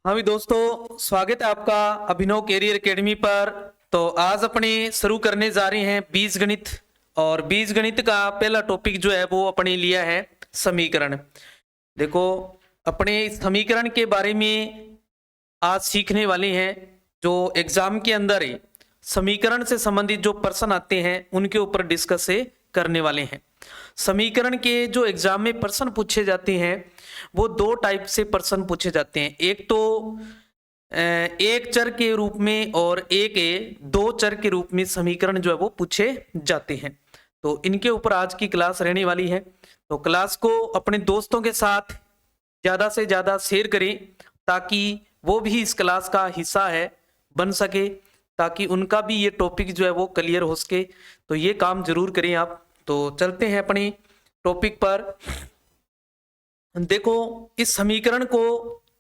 हाँ भी दोस्तों, स्वागत है आपका अभिनव कैरियर एकेडमी पर। तो आज अपने शुरू करने जा रहे हैं बीजगणित। और बीजगणित का पहला टॉपिक जो है वो अपने लिया है समीकरण। देखो, अपने इस समीकरण के बारे में आज सीखने वाले हैं। जो एग्जाम के अंदर है समीकरण से संबंधित जो प्रश्न आते हैं उनके ऊपर डिस्कस से करने वाले हैं। समीकरण के जो एग्जाम में प्रश्न पूछे जाते हैं वो दो टाइप से प्रश्न पूछे जाते हैं। एक तो एक चर के रूप में और एक दो चर के रूप में समीकरण जो है वो पूछे जाते हैं। तो इनके ऊपर आज की क्लास रहने वाली है। तो क्लास को अपने दोस्तों के साथ ज्यादा से ज्यादा शेयर करें ताकि वो भी इस क्लास का हिस्सा है बन सके, ताकि उनका भी ये टॉपिक जो है वो क्लियर हो सके। तो ये काम जरूर करें आप। तो चलते हैं अपने टॉपिक पर। देखो, इस समीकरण को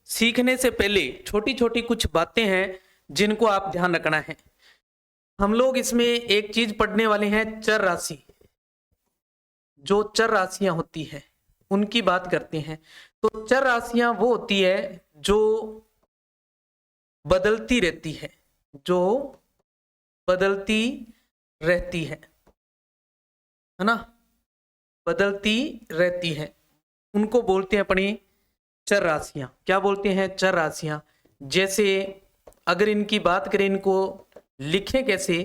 सीखने से पहले छोटी छोटी कुछ बातें हैं जिनको आप ध्यान रखना है। हम लोग इसमें एक चीज पढ़ने वाले हैं, चर राशि। जो चर राशियां होती हैं उनकी बात करते हैं। तो चर राशियां वो होती है जो बदलती रहती है, जो बदलती रहती है ना, बदलती रहती है। उनको बोलते हैं अपनी चर राशियां। क्या बोलते हैं? चर राशियां। जैसे अगर इनकी बात करें, इनको लिखें कैसे,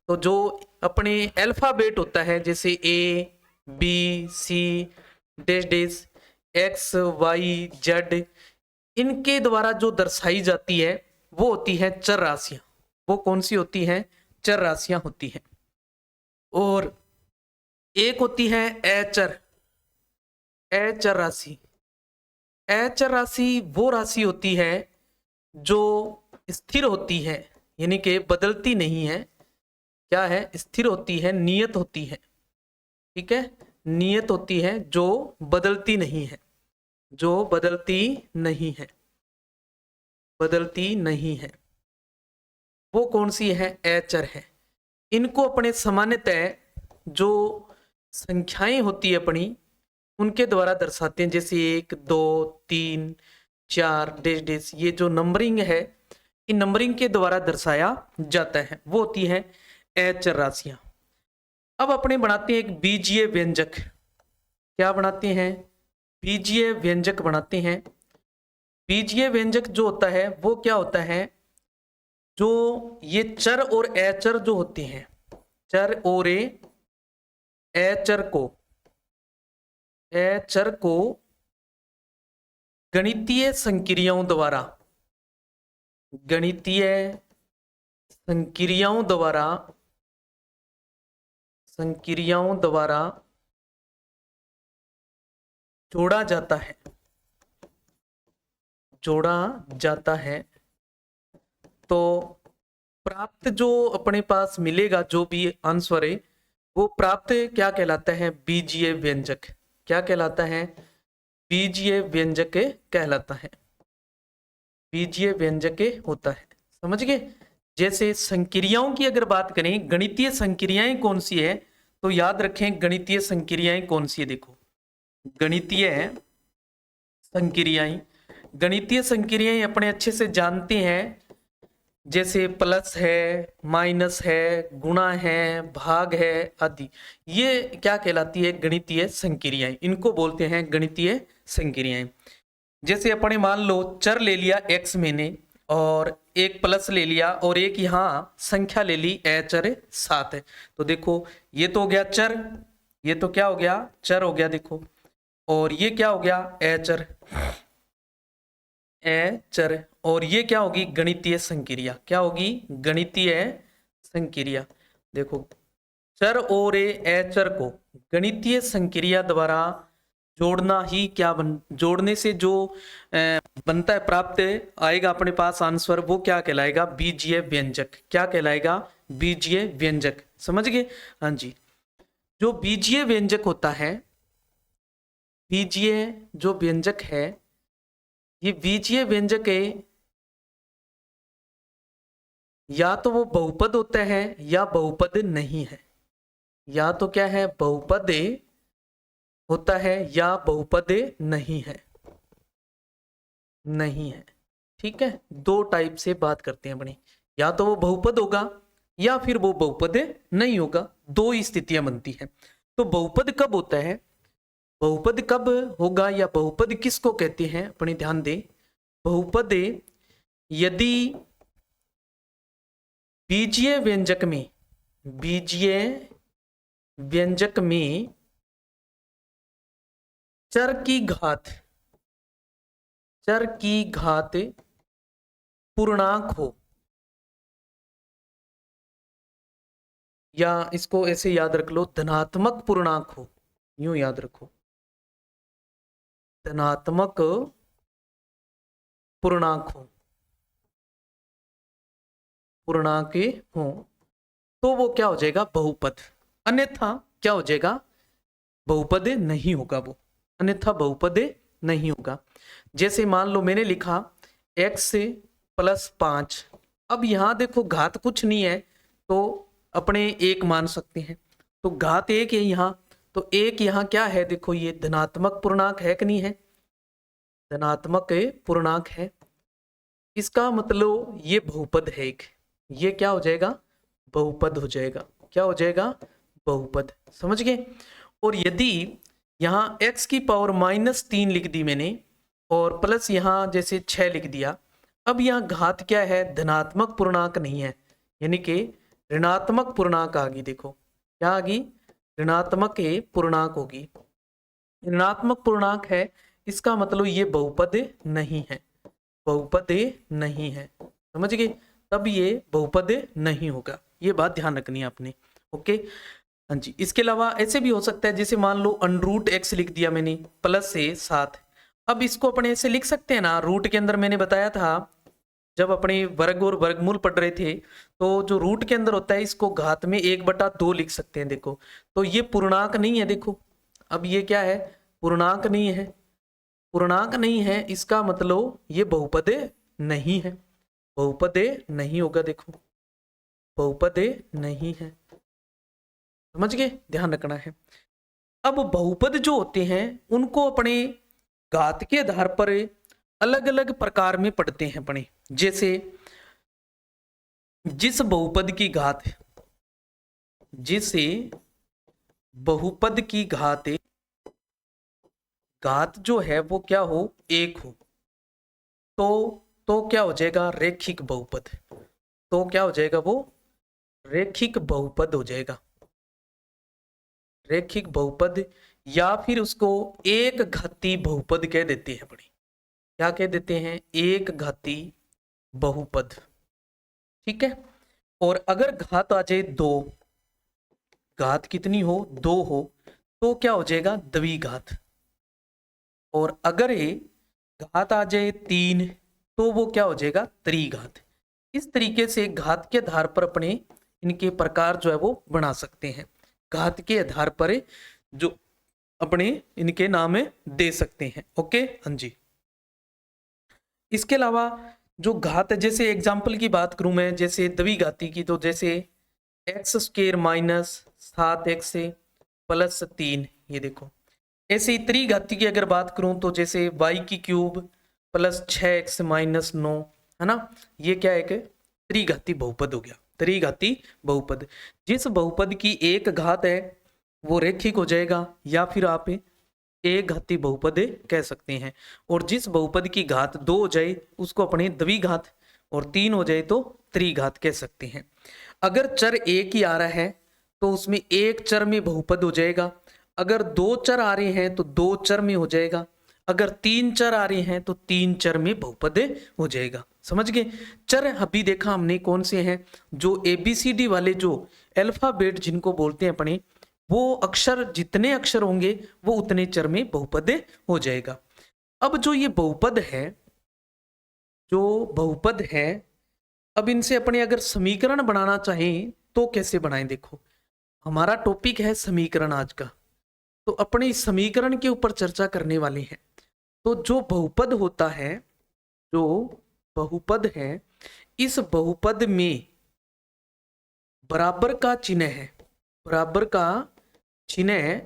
तो जो अपने अल्फाबेट होता है जैसे A B C dash dash X Y Z, इनके द्वारा जो दर्शाई जाती है वो होती है चर राशियां। वो कौन सी होती हैं? चर राशियां होती हैं। और एक होती है अचर, अचर राशि। अचर राशि वो राशि होती है जो स्थिर होती है, यानी कि बदलती नहीं है। क्या है? स्थिर होती है, नियत होती है। ठीक है, नियत होती है, जो बदलती नहीं है, जो बदलती नहीं है, बदलती नहीं है। वो कौन सी है? अचर है। इनको अपने सामान्यतः जो संख्याएं होती है अपनी उनके द्वारा दर्शाते हैं, जैसे 1 2 3 4 डैश डैश। ये जो नंबरिंग है, इन नंबरिंग के द्वारा दर्शाया जाता है, वो होती है अचर राशियां। अब अपने बनाते हैं एक बीजीय व्यंजक। क्या बनाते हैं? बीजीय व्यंजक बनाते हैं। बीजीय व्यंजक जो होता है वो क्या होता है? जो ये चर और अचर जो होते हैं, चर और अचर को गणितीय संक्रियाओं द्वारा, गणितीय संक्रियाओं द्वारा, संक्रियाओं द्वारा जोड़ा जाता है, जोड़ा जाता है। तो प्राप्त जो अपने पास मिलेगा, जो भी आंसर है वो प्राप्त क्या कहलाता है? बीजीय व्यंजक। क्या कहलाता है? बीजीय व्यंजक कहलाता है, बीजीय व्यंजक होता है। समझ गए? जैसे संक्रियाओं की अगर बात करें, गणितीय संक्रियाएं कौन सी है, तो याद रखें गणितीय संक्रियाएं कौन सी है। देखो, गणितीय संक्रियाएं, गणितीय संक्रियाएं अपने अच्छे से जानते हैं। जैसे प्लस है, माइनस है, गुणा है, भाग है आदि, ये क्या कहलाती है? गणितीय संक्रियाएं। इनको बोलते हैं गणितीय संक्रियाएं। जैसे अपने मान लो चर ले लिया x मैंने, और एक प्लस ले लिया और एक यहाँ संख्या ले ली अचर 7 है। तो देखो, ये तो हो गया चर, ये तो क्या हो गया? चर हो गया। देखो, और ये क्या हो गया? अचर, अचर। और ये क्या होगी? गणितीय संक्रिया। क्या होगी? गणितीय संक्रिया। देखो, चर और अचर को गणितीय संक्रिया द्वारा जोड़ना ही क्या जोड़ने से जो बनता है, प्राप्त आएगा अपने पास आंसर, वो क्या कहलाएगा? बीजीय व्यंजक। क्या कहलाएगा? बीजीय व्यंजक। समझ गए? हाँ जी। जो बीजीय व्यंजक होता है, बीजीय जो व्यंजक है, ये बीजीय व्यंजक है, या तो वो बहुपद होता है या बहुपद नहीं है। या तो क्या है? बहुपद होता है या बहुपद नहीं है, नहीं है। ठीक है, दो टाइप से बात करते हैं अपनी, या तो वो बहुपद होगा या फिर वो बहुपद नहीं होगा, दो ही स्थितियां बनती हैं। तो बहुपद कब होता है, बहुपद कब होगा या बहुपद किसको कहते हैं, अपने ध्यान दें। बहुपद यदि बीजीय व्यंजक में, बीजीय व्यंजक में चर की घात, चर की घात पूर्णांक हो, या इसको ऐसे याद रख लो, धनात्मक पूर्णांक हो, यूं याद रखो, धनात्मक पूर्णांक हो, पूर्णांक हो, तो वो क्या हो जाएगा, बहुपद। अन्यथा क्या हो जाएगा, बहुपद नहीं होगा वो, अन्यथा बहुपद नहीं होगा। जैसे मान लो मैंने लिखा x + 5, अब यहां देखो घात कुछ नहीं है तो अपने एक मान सकते हैं, तो घात एक है यहाँ, तो एक यहाँ क्या है, देखो ये धनात्मक पूर्णांक है कि नहीं है, धनात्मक पूर्णांक है, इसका मतलब ये बहुपद है एक, ये क्या हो जाएगा, बहुपद हो जाएगा, क्या हो जाएगा, बहुपद, समझ गए। और यदि यहाँ x की पावर -3 लिख दी मैंने और प्लस यहाँ जैसे 6 लिख दिया, अब यहाँ घात क्या है, धनात्मक पूर्णांक नहीं है, यानी कि ऋणात्मक पूर्णांक आ गई, देखो क्या आ गई, ऋणात्मक पूर्णांक होगी, ऋणात्मक पूर्णांक है, इसका मतलब ये बहुपद नहीं है, बहुपद नहीं है, समझ गए, तब ये बहुपद नहीं होगा, ये बात ध्यान रखनी है आपने। ओके, हाँ जी। इसके अलावा ऐसे भी हो सकता है, जैसे मान लो √x लिख दिया मैंने +7, अब इसको अपने ऐसे लिख सकते हैं ना, रूट के अंदर मैंने बताया था जब अपने वर्ग और वर्गमूल पढ़ रहे थे, तो जो रूट के अंदर होता है इसको घात में 1/2 लिख सकते हैं, देखो तो ये पूर्णांक नहीं है, देखो अब ये क्या है, पूर्णांक नहीं है, पूर्णांक नहीं है, इसका मतलब ये बहुपद नहीं है, बहुपद नहीं होगा, देखो बहुपद नहीं है, समझ गए, ध्यान रखना है। अब बहुपद जो होते हैं उनको अपने घात के आधार पर अलग अलग प्रकार में पढ़ते हैं अपने, जैसे जिस बहुपद की घात, जिसे बहुपद की घात, घात जो है वो क्या हो, एक हो, तो क्या हो जाएगा, रेखिक बहुपद, तो क्या हो जाएगा, वो रेखिक बहुपद हो जाएगा, रेखिक बहुपद, या फिर उसको एक घाती बहुपद कह देते हैं अपने, क्या कह देते हैं, एक घाती बहुपद, ठीक है। और अगर घात आ जाए 2, घात कितनी हो, 2 हो, तो क्या हो जाएगा, द्विघात, और अगर ये घात आ जाए 3, तो वो क्या हो जाएगा, त्रिघात। इस तरीके से घात के आधार पर अपने इनके प्रकार जो है वो बना सकते हैं, घात के आधार पर जो अपने इनके नाम दे सकते हैं। ओके, हाँ जी। इसके अलावा जो घात है, जैसे एग्जाम्पल की बात करूं मैं, जैसे द्विघाती की, तो जैसे x² - 7x + 3, ये देखो, ऐसे ही त्रिघाती की अगर बात करूं तो जैसे y³ + 6x - 9, है ना, ये क्या है, एक त्रिघाती बहुपद हो गया, त्रिघाती बहुपद। जिस बहुपद की एक घात है वो रेखिक हो जाएगा, या फिर आप एक घाती बहुपद कह सकते हैं, और जिस बहुपद की घात 2 हो जाए उसको अपने द्विघात, और 3 हो जाए तो त्रिघात कह सकते हैं। अगर चर एक ही आ रहा है तो उसमें एक चर में बहुपद हो जाएगा, अगर 2 चर आ रहे हैं तो 2 चर में हो जाएगा, अगर 3 चर आ रहे हैं तो 3 चर में बहुपद हो जाएगा, समझ गए। चर अभी देखा हमने कौन से हैं, जो ABCD वाले, जो अल्फाबेट जिनको बोलते हैं अपने, वो अक्षर, जितने अक्षर होंगे वो उतने चर में बहुपद हो जाएगा। अब जो ये बहुपद है, जो बहुपद है, अब इनसे अपने अगर समीकरण बनाना चाहें तो कैसे बनाएं, देखो हमारा टॉपिक है समीकरण आज का, तो अपने इस समीकरण के ऊपर चर्चा करने वाले हैं। तो जो बहुपद होता है, जो बहुपद है, इस बहुपद में बराबर का चिन्ह है, बराबर का चिन्ह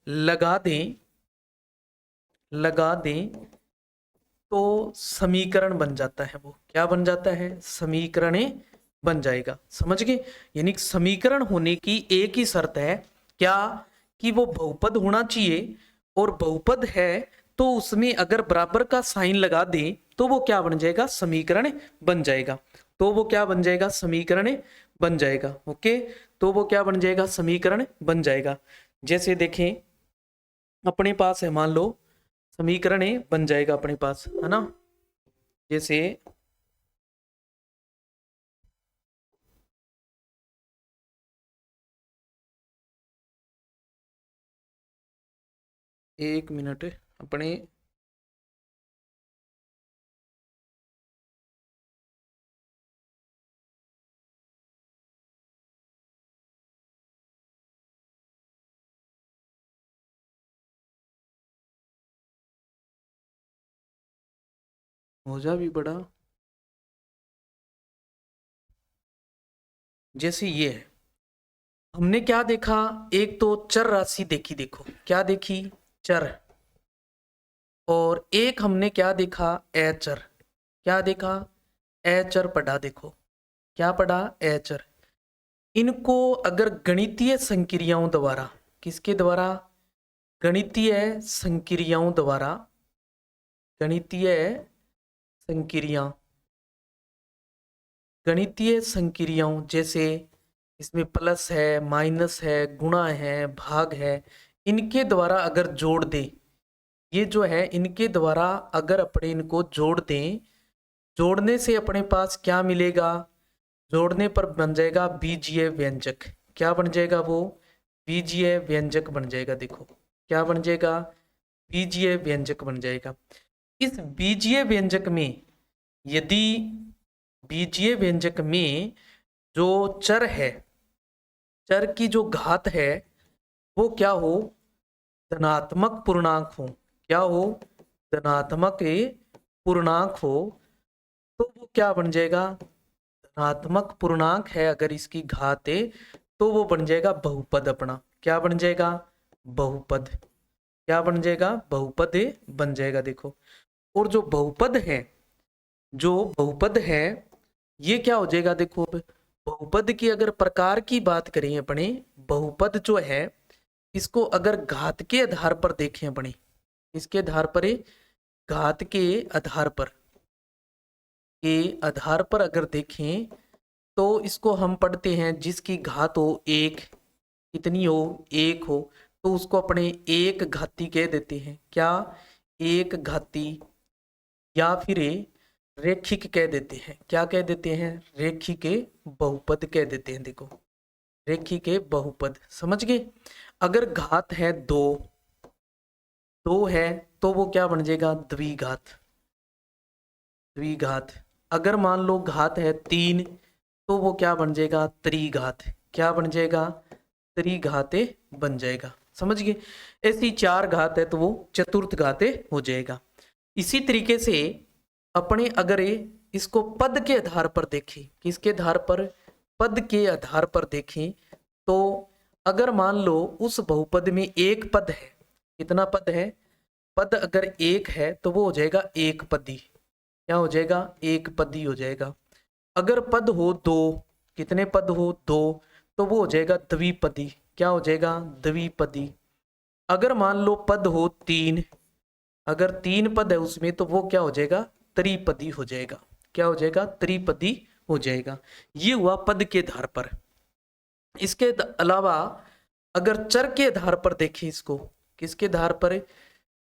लगा दें, लगा दें, तो समीकरण बन जाता है। वो क्या बन जाता है? समीकरण बन जाएगा। समझ गए? यानी समीकरण होने की एक ही शर्त है, क्या? कि वो बहुपद होना चाहिए, और बहुपद है तो उसमें अगर बराबर का साइन लगा दें तो वो क्या बन जाएगा? समीकरण बन जाएगा। तो वो क्या बन जाएगा? समीकरण बन जाएगा। ओके, तो वो क्या बन जाएगा? समीकरण बन जाएगा। जैसे देखें, अपने पास है, मान लो समीकरण बन जाएगा अपने पास, है ना। जैसे एक मिनट, अपने हो जा भी बड़ा, जैसे ये है, हमने क्या देखा? एक तो चर राशि देखी, देखो क्या देखी? चर। और एक हमने क्या देखा? अचर। क्या देखा? अचर पढ़ा। देखो क्या पढ़ा? अचर। इनको अगर गणितीय संक्रियाओं द्वारा, किसके द्वारा? गणितीय संक्रियाओं द्वारा, गणितीय संक्रिया, गणितीय संक्रियाओं, जैसे इसमें प्लस है, माइनस है, गुणा है, भाग है, इनके द्वारा अगर जोड़ दें, ये जो है इनके द्वारा अगर अपने इनको जोड़ दें, जोड़ने से अपने पास क्या मिलेगा? जोड़ने पर बन जाएगा बीजीय व्यंजक। क्या बन जाएगा? वो बीजीय व्यंजक बन जाएगा। देखो क्या बन जाएगा? बीजीय व्यंजक बन जाएगा। इस बीजीय व्यंजक में, यदि बीजीय व्यंजक में जो चर है, चर की जो घात है वो क्या हो? धनात्मक पूर्णांक हो। क्या हो? धनात्मक पूर्णांक हो। तो वो क्या बन जाएगा? धनात्मक पूर्णांक है अगर इसकी घात है तो वो बन जाएगा बहुपद अपना। क्या बन जाएगा? बहुपद। क्या बन जाएगा? बहुपद बन जाएगा। देखो, और जो बहुपद है, जो बहुपद है ये क्या हो जाएगा? देखो, बहुपद की अगर प्रकार की बात करें अपने, बहुपद जो है इसको अगर घात के आधार पर देखें अपने, इसके आधार पर, घात के आधार पर, के आधार पर अगर देखें तो इसको हम पढ़ते हैं जिसकी घात हो एक, कितनी हो? एक हो, तो उसको अपने एक घाती कह देते हैं। क्या? एक घाती, या फिर रेखिक कह देते हैं। क्या कह देते हैं? रेखिक बहुपद कह देते हैं। देखो, रेखिक बहुपद, समझ गए? अगर घात है दो, दो है तो वो क्या बन जाएगा? द्विघात। द्विघात। अगर मान लो घात है तीन तो वो क्या बन जाएगा? त्रिघात। क्या बन जाएगा? त्रिघात बन जाएगा। समझ गए? ऐसी चार घात है तो वो चतुर्थ घात हो जाएगा। इसी तरीके से अपने अगर इसको पद के आधार पर देखें, किसके आधार पर? पद के आधार पर देखें तो अगर मान लो उस बहुपद में एक पद है, कितना पद है? पद अगर एक है तो वो हो जाएगा एक पदी। क्या हो जाएगा? एक पदी हो जाएगा। अगर पद हो दो, कितने पद हो? दो, तो वो हो जाएगा द्विपदी। क्या हो जाएगा? द्विपदी। अगर मान लो पद हो तीन, अगर तीन पद है उसमें तो वो क्या हो जाएगा? त्रिपदी हो जाएगा। क्या हो जाएगा? त्रिपदी हो जाएगा। ये हुआ पद के आधार पर। इसके अलावा अगर चर के आधार पर देखें इसको, किसके आधार पर?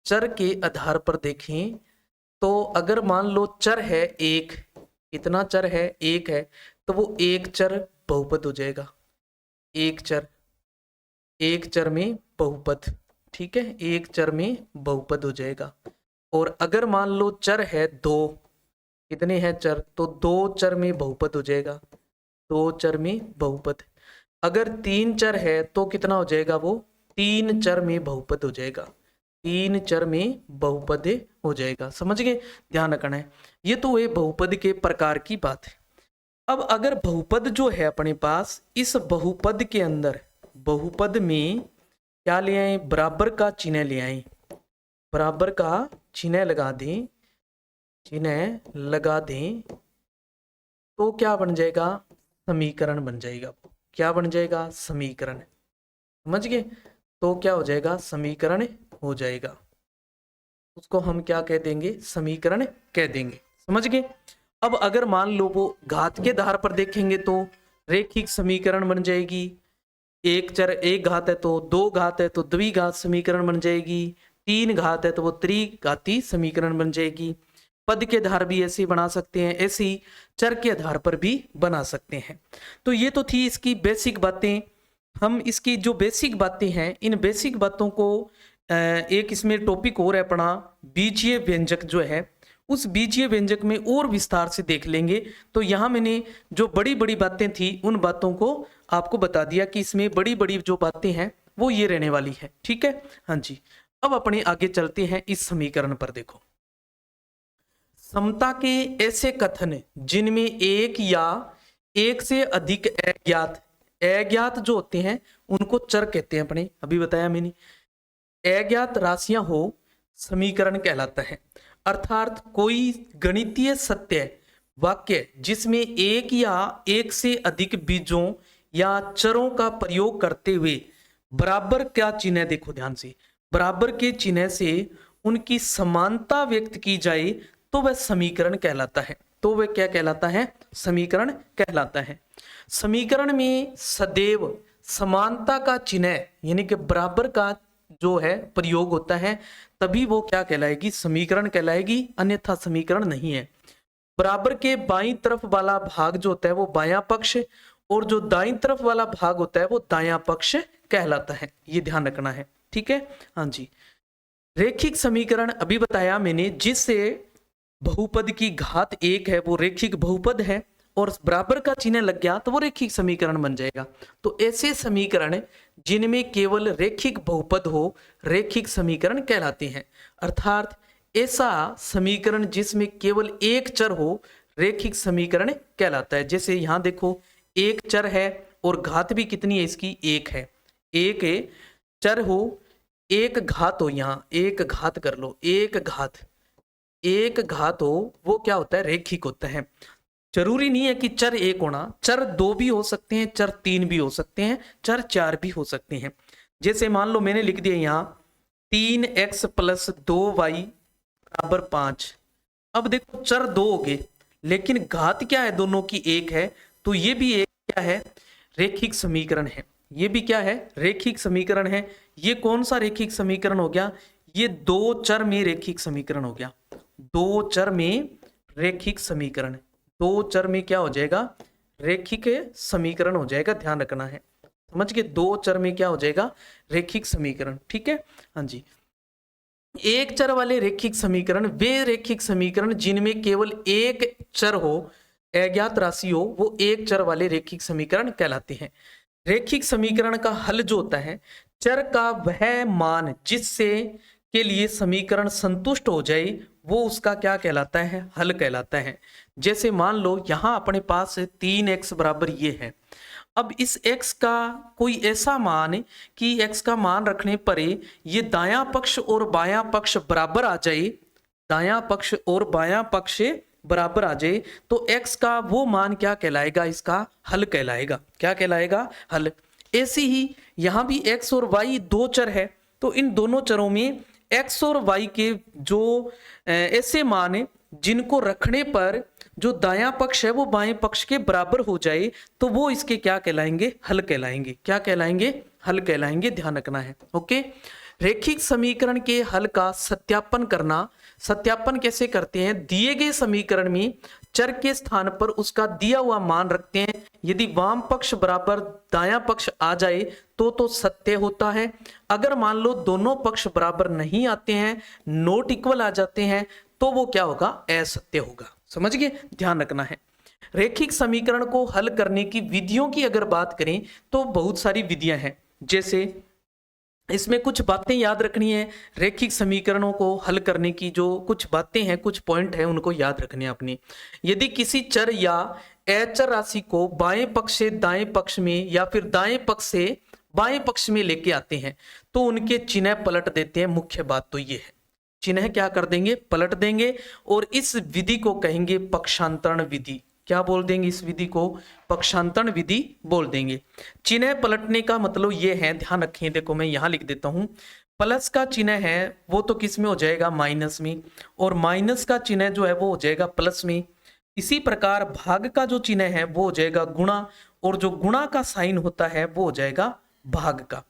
चर के आधार पर देखें तो अगर मान लो चर है एक, कितना चर है? एक है, तो वो एक चर बहुपद हो जाएगा। एक चर, एक चर में बहुपद, ठीक है, एक चर में बहुपद हो जाएगा। और अगर मान लो चर है दो, कितने हैं चर? तो दो चर में बहुपद हो जाएगा। दो चर में बहुपद। अगर तीन चर है तो कितना हो जाएगा? वो तीन चर में बहुपद हो जाएगा। तीन चर में बहुपद हो जाएगा। समझ गए? ध्यान रखना है। ये तो ये बहुपद के प्रकार की बात है। अब अगर बहुपद जो है अपने पास, इस बहुपद के अंदर, बहुपद में क्या ले आए? बराबर का चिन्ह ले आए। बराबर का चिन्ह लगा दें चिन्ह लगा दें तो क्या बन जाएगा, समीकरण बन जाएगा। क्या बन जाएगा, समीकरण। समझ गए, तो क्या हो जाएगा, समीकरण हो जाएगा। उसको हम क्या कह देंगे, समीकरण कह देंगे। समझ गए। अब अगर मान लो वो घात के आधार पर देखेंगे तो रेखिक समीकरण बन जाएगी। एक चर एक घात है तो दो घात है तो द्विघात समीकरण बन जाएगी। तीन घात है तो वो त्रिघाती समीकरण बन जाएगी। पद के आधार भी ऐसे बना सकते हैं, ऐसे ही चर के आधार पर भी बना सकते हैं। तो ये तो थी इसकी बेसिक बातें। हम इसकी जो बेसिक बातें हैं, इन बेसिक बातों को एक इसमें टॉपिक और है अपना बीजीय व्यंजक जो है, उस बीजीय व्यंजक में और विस्तार से देख लेंगे। तो यहाँ मैंने जो बड़ी बड़ी बातें थी उन बातों को आपको बता दिया कि इसमें बड़ी बड़ी जो बातें हैं वो ये रहने वाली है। ठीक है, हाँ जी। अब अपने आगे चलते हैं इस समीकरण पर। देखो, समता के ऐसे कथन जिनमें एक या एक से अधिक अज्ञात जो होते हैं उनको चर कहते हैं। अपने अभी बताया मैंने, अज्ञात राशियां हो समीकरण कहलाता है। अर्थात कोई गणितीय सत्य वाक्य जिसमें एक या एक से अधिक बीजों या चरों का प्रयोग करते हुए बराबर क्या चिन्ह, देखो ध्यान से, बराबर के चिन्ह से उनकी समानता व्यक्त की जाए तो वह समीकरण कहलाता है। तो वह क्या कहलाता है, समीकरण कहलाता है। समीकरण में सदैव समानता का चिन्ह यानी कि बराबर का जो है प्रयोग होता है, तभी वो क्या कहलाएगी, समीकरण कहलाएगी, अन्यथा समीकरण नहीं है। बराबर के बाईं तरफ वाला भाग जो होता है वो बायां पक्ष, और जो दाईं तरफ वाला भाग होता है वो दायां पक्ष कहलाता है। ये ध्यान रखना है। ठीक है, हाँ जी। रेखिक समीकरण अभी बताया मैंने, जिससे बहुपद की घात एक है वो रेखिक बहुपद है और बराबर का चिन्ह लग गया तो वो रेखिक समीकरण बन जाएगा। तो ऐसे समीकरण जिनमें केवल रेखिक बहुपद हो रेखिक समीकरण कहलाते हैं। अर्थात ऐसा समीकरण जिसमें केवल एक चर हो रेखिक समीकरण कहलाता है। जैसे यहां देखो, एक चर है और घात भी कितनी है इसकी, एक है। एक चर हो, एक घात हो, यहां एक घात कर लो, एक घात हो, वो क्या होता है, रेखिक होता है। जरूरी नहीं है कि चर एक होना, चर दो भी हो सकते हैं, चर तीन भी हो सकते हैं, चर चार भी हो सकते हैं। जैसे मान लो मैंने लिख दिया यहां 3x + 2y = 5। अब देखो चर दो हो गए लेकिन घात क्या है, दोनों की एक है, तो ये भी एक क्या है, रेखिक समीकरण है। ये भी क्या है, रेखिक समीकरण है। ये कौन सा रेखिक समीकरण हो गया, ये दो चर में रेखिक समीकरण हो गया। दो चर में रेखिक समीकरण, दो चर में क्या हो जाएगा, रेखिक समीकरण हो जाएगा। ध्यान रखना है, समझ के, दो चर में क्या हो जाएगा, रेखिक समीकरण। ठीक है, हाँ जी। एक चर वाले रेखिक समीकरण वे रेखिक समीकरण जिनमें केवल एक चर हो, अज्ञात राशि हो, वो एक चर वाले रेखिक समीकरण कहलाते हैं। रेखिक समीकरण का हल जो होता है, चर का वह मान जिससे के लिए समीकरण संतुष्ट हो जाए वो उसका क्या कहलाता है, हल कहलाता है। जैसे मान लो यहां अपने पास 3x बराबर ये है। अब इस x का कोई ऐसा मान कि x का मान रखने पर ये दायां पक्ष और बायां पक्ष बराबर आ जाए, दायां पक्ष और बायां पक्ष बराबर आ जाए, तो x का वो मान क्या कहलाएगा, इसका हल कहलाएगा। क्या कहलाएगा, हल। ऐसे ही यहां भी x और y दो चर है, तो इन दोनों चरों में x और y के जो ऐसे मान जिनको रखने पर जो दायां पक्ष है वो बाएं पक्ष के बराबर हो जाए, तो वो इसके क्या कहलाएंगे, हल कहलाएंगे। क्या कहलाएंगे, हल कहलाएंगे। ध्यान रखना है। ओके, रेखिक समीकरण के हल का सत्यापन करना। सत्यापन कैसे करते हैं, दिए गए समीकरण में चर के स्थान पर उसका दिया हुआ मान रखते हैं। यदि वाम पक्ष बराबर दायां पक्ष आ जाए तो सत्य होता है। अगर मान लो दोनों पक्ष बराबर नहीं आते हैं, नॉट इक्वल आ जाते हैं, तो वो क्या होगा, असत्य होगा। समझ गए, ध्यान रखना है। रेखिक समीकरण को हल करने की विधियों की अगर बात करें तो बहुत सारी विधियां हैं। जैसे इसमें कुछ बातें याद रखनी है, रेखिक समीकरणों को हल करने की जो कुछ बातें हैं, कुछ पॉइंट हैं, उनको याद रखने अपने। यदि किसी चर या अचर राशि को बाएं पक्ष से दाएं पक्ष में या फिर दाएं पक्ष से बाएं पक्ष में लेके आते हैं तो उनके चिन्ह पलट देते हैं। मुख्य बात तो ये है, चिन्ह क्या कर देंगे, पलट देंगे, और इस विधि को कहेंगे पक्षांतरण विधि। क्या बोल देंगे इस विधि को, पक्षांतरण विधि बोल देंगे। चिन्ह पलटने का मतलब ये है, ध्यान रखें, देखो मैं यहां लिख देता हूं, प्लस का चिन्ह है वो तो किस में हो जाएगा, माइनस में, और माइनस का चिन्ह जो है वो हो जाएगा प्लस में। इसी प्रकार भाग का जो चिन्ह है वो हो जाएगा गुणा, और जो गुणा का साइन होता है वो हो जाएगा भाग का।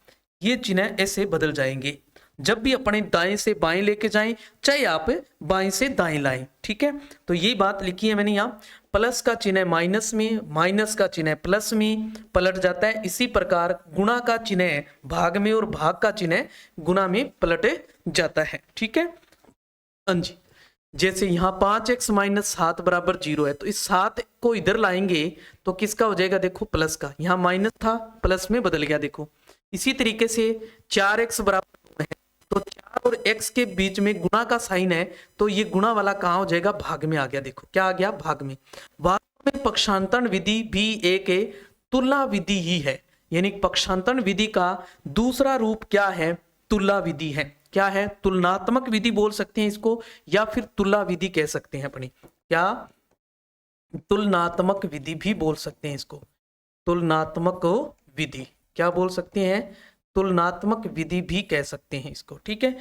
ये चिन्ह ऐसे बदल जाएंगे जब भी अपने दाएं से बाएं लेके जाएं, चाहे आप बाएं से दाएं लाएं, ठीक है। तो यही बात लिखी है मैंने यहाँ, प्लस का चिन्ह माइनस में, माइनस का चिन्ह प्लस में पलट जाता है। इसी प्रकार गुणा का चिन्ह भाग में और भाग का चिन्ह गुणा में पलट जाता है, ठीक है। हाँ जी, जैसे यहाँ 5x माइनस 7 बराबर 0 है, तो इस 7 को इधर लाएंगे तो किसका हो जाएगा, देखो प्लस का, यहाँ माइनस था प्लस में बदल गया, देखो। इसी तरीके से 4x बराबर है, तो 4 और x के बीच में गुणा का साइन है, तो ये गुणा वाला कहाँ हो जाएगा, भाग में आ गया, देखो क्या आ गया, भाग में। वास्तव में पक्षांतरण विधि भी एक तुलना विधि ही है, यानी पक्षांतरण विधि का दूसरा रूप क्या है, तुलना विधि है। क्या है, तुलनात्मक विधि बोल सकते हैं इसको, या फिर तुलना विधि कह सकते हैं अपनी, क्या, तुलनात्मक विधि भी बोल सकते हैं इसको, तुलनात्मक विधि क्या बोल सकते हैं, तुलनात्मक विधि भी कह सकते हैं इसको, ठीक है।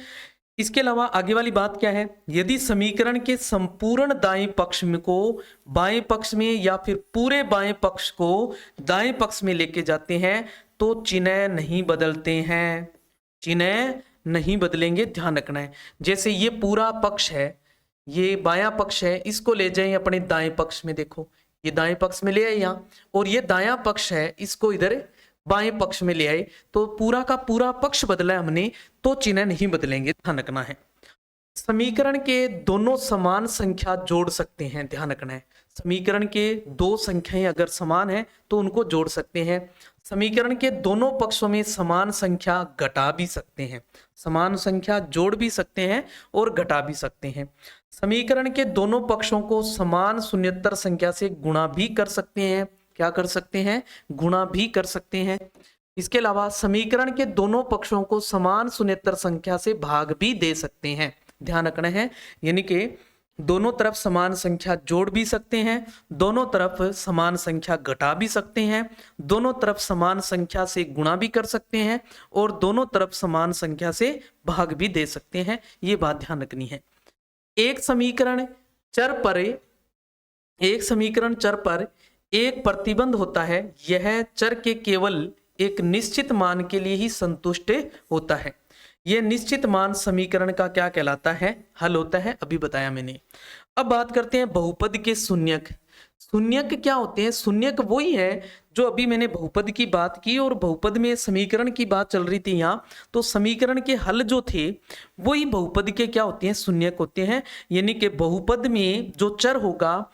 इसके अलावा आगे वाली बात क्या है, यदि समीकरण के संपूर्ण दाएं पक्ष में को बाएं पक्ष में या फिर पूरे बाएं पक्ष को दाएं पक्ष में लेके जाते हैं तो चिन्ह नहीं बदलते हैं, चिन्ह नहीं बदलेंगे, ध्यान रखना है। जैसे ये पूरा पक्ष है, ये बायां पक्ष है, इसको ले जाएं अपने दाएं पक्ष में, देखो ये दाएं पक्ष में ले आए यहाँ, और ये दायां पक्ष है, इसको इधर बाएं पक्ष में ले आए, तो पूरा का पूरा पक्ष बदला है हमने, तो चिन्ह नहीं बदलेंगे, ध्यान रखना है। समीकरण के दोनों समान संख्या जोड़ सकते हैं, ध्यान रखना है। समीकरण के दो संख्याएं अगर समान है तो उनको जोड़ सकते हैं। समीकरण के दोनों पक्षों में समान संख्या घटा भी सकते हैं, समान संख्या जोड़ भी सकते हैं और घटा भी सकते हैं। समीकरण के दोनों पक्षों को समान शून्येतर संख्या से गुणा भी कर सकते हैं, क्या कर सकते हैं, गुणा भी कर सकते हैं। इसके अलावा समीकरण के दोनों पक्षों को समान शून्येतर संख्या से भाग भी दे सकते हैं, ध्यान रखना है। यानी कि दोनों तरफ समान संख्या जोड़ भी सकते हैं, दोनों तरफ समान संख्या घटा भी सकते हैं, दोनों तरफ समान संख्या से गुणा भी कर सकते हैं, और दोनों तरफ समान संख्या से भाग भी दे सकते हैं। ये बात ध्यान रखनी है। एक समीकरण चर पर एक प्रतिबंध होता है, यह चर के केवल एक निश्चित मान के लिए ही संतुष्ट होता है। यह निश्चित मान समीकरण का क्या कहलाता है, हल होता है, अभी बताया मैंने। अब बात करते हैं बहुपद के शून्यक। शून्यक क्या होते हैं, शून्यक वही है जो अभी मैंने बहुपद की बात की, और बहुपद में समीकरण की बात चल रही थी यहाँ, तो समीकरण के हल जो थे वही बहुपद के क्या होते हैं, शून्यक होते हैं। यानी कि बहुपद में जो चर होगा,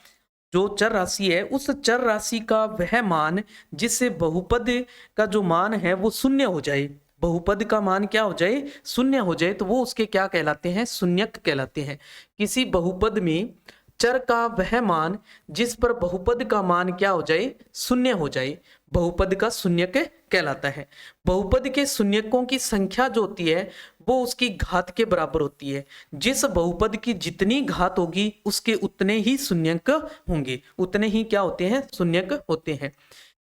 जो चर राशि है, उस चर राशि का वह मान जिससे बहुपद का जो मान है वो शून्य हो जाए, बहुपद का मान क्या हो जाए, शून्य हो जाए, तो वो उसके क्या कहलाते हैं, शून्यक कहलाते हैं। किसी बहुपद में चर का वह मान जिस पर बहुपद का मान क्या हो जाए, शून्य हो जाए, बहुपद का शून्यक कहलाता है। बहुपद के शून्यकों की संख्या जो होती है वो उसकी घात के बराबर होती है। जिस बहुपद की जितनी घात होगी उसके उतने ही शून्यक होंगे, उतने ही क्या होते हैं, शून्यक होते हैं।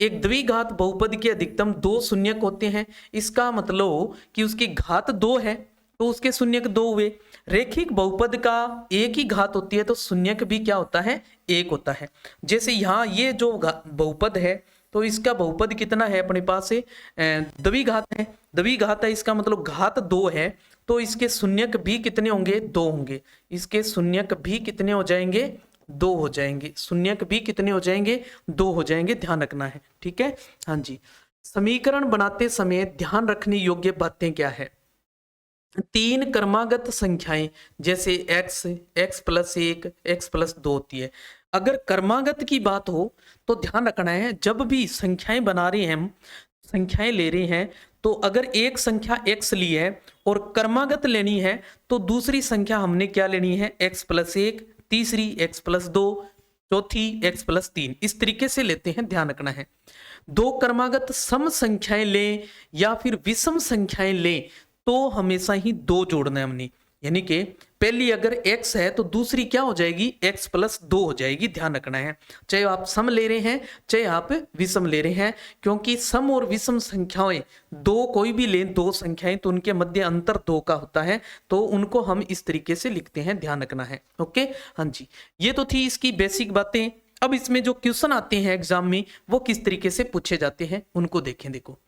एक द्विघात बहुपद के अधिकतम 2 शून्यक होते हैं, इसका मतलब कि उसकी घात 2 है तो उसके शून्यक 2 हुए। रेखिक बहुपद का एक ही घात होती है तो शून्यक भी क्या होता है, 1 होता है। जैसे यहाँ ये जो बहुपद है तो इसका बहुपद कितना है अपने पास से, द्विघात है, द्विघात है, इसका मतलब घात 2 है, तो इसके शून्यक भी कितने होंगे, 2 होंगे। इसके शून्यक भी कितने हो जाएंगे, 2 हो जाएंगे, शून्यक भी कितने हो जाएंगे, 2 हो जाएंगे, ध्यान रखना है, ठीक है। हाँ जी, समीकरण बनाते समय ध्यान रखने योग्य बातें क्या है, 3 क्रमागत संख्याएं जैसे x प्लस 1, x प्लस 2 होती है। अगर क्रमागत की बात हो तो ध्यान रखना है, जब भी संख्याएं बना रहे हैं हम, संख्याएं ले रहे हैं, तो अगर एक संख्या x ली है और क्रमागत लेनी है तो दूसरी संख्या हमने क्या लेनी है, x प्लस 1, तीसरी x प्लस 2, चौथी x प्लस 3, इस तरीके से लेते हैं, ध्यान रखना है। 2 क्रमागत सम संख्याएं लें या फिर विषम संख्याएं लें तो हमेशा ही 2 जोड़ना है हमने, यानी कि पहली अगर x है तो दूसरी क्या हो जाएगी, x प्लस 2 हो जाएगी। ध्यान रखना है, चाहे आप सम ले रहे हैं चाहे आप विषम ले रहे हैं, क्योंकि सम और विषम संख्याएं दो कोई भी लें, दो संख्याएं, तो उनके मध्य अंतर 2 का होता है, तो उनको हम इस तरीके से लिखते हैं। ध्यान रखना है। ओके, हाँ जी, ये तो थी इसकी बेसिक बातें। अब इसमें जो क्वेश्चन आते हैं एग्जाम में वो किस तरीके से पूछे जाते हैं उनको देखें। देखो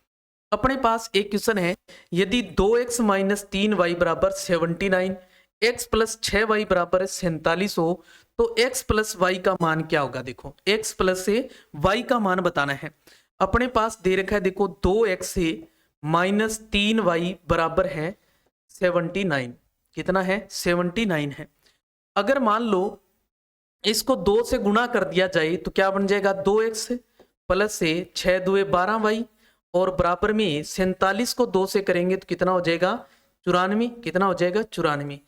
अपने पास एक क्वेश्चन है, यदि 2x माइनस 3y बराबर 79, x प्लस 6y बराबर 47 हो तो x प्लस वाई का मान क्या होगा। देखो x प्लस से y का मान बताना है। अपने पास दे रखा है, देखो 2x से माइनस 3y बराबर है 79। कितना है, 79 है। अगर मान लो इसको 2 से गुणा कर दिया जाए तो क्या बन जाएगा, 2x प्लस से 6 दुए 12y और बराबर में 47 को 2 से करेंगे तो कितना हो जाएगा, 94। कितना हो जाएगा, 94।